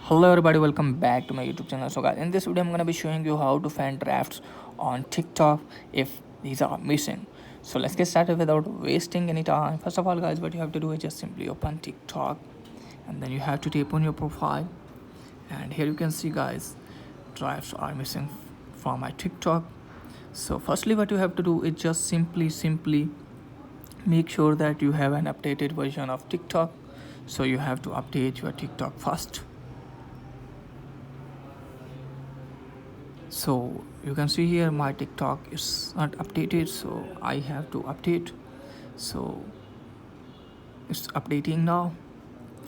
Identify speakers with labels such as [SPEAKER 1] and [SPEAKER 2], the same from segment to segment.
[SPEAKER 1] Hello everybody, welcome back to my YouTube channel. So guys, in this video I'm gonna be showing you how to find drafts on TikTok if these are missing. So let's get started without wasting any time. First of all guys, what you have to do is just simply open TikTok and then you have to tap on your profile, and here you can see guys, drafts are missing from my TikTok. So firstly what you have to do is just simply make sure that you have an updated version of TikTok. So you have to update your TikTok first. So you can see here my TikTok is not updated, so I have to update. So it's updating now,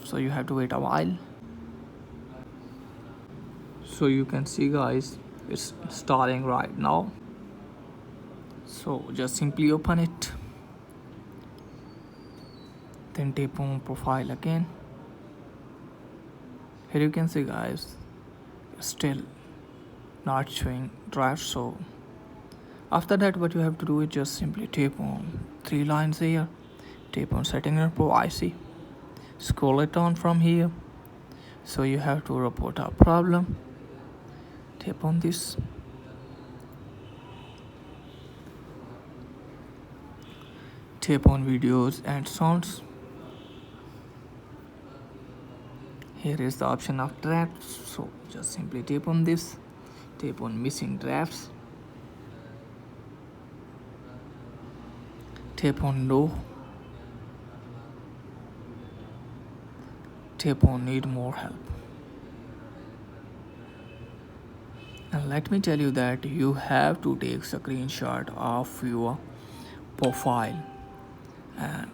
[SPEAKER 1] so you have to wait a while. So you can see guys, it's starting right now. So just simply open it, then tap on profile again. Here you can see guys, it's still not showing draft. So after that what you have to do is just simply tap on three lines here, tap on setting your pro IC, scroll it down from here. So you have to report a problem, tap on this, tap on videos and sounds. Here is the option of drafts, so just simply tap on this, tap on missing drafts, tap on no, tap on need more help. And let me tell you that you have to take screenshot of your profile, and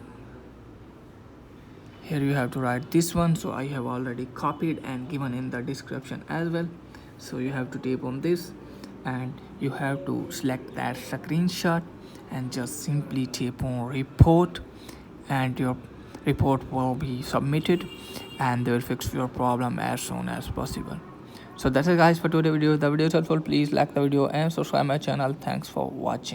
[SPEAKER 1] here you have to write this one. So I have already copied and given in the description as well. So you have to tap on this and you have to select that screenshot and just simply tap on report, and your report will be submitted and they will fix your problem as soon as possible. So that's it guys for today's video. The video is helpful, please like the video and subscribe my channel. Thanks for watching.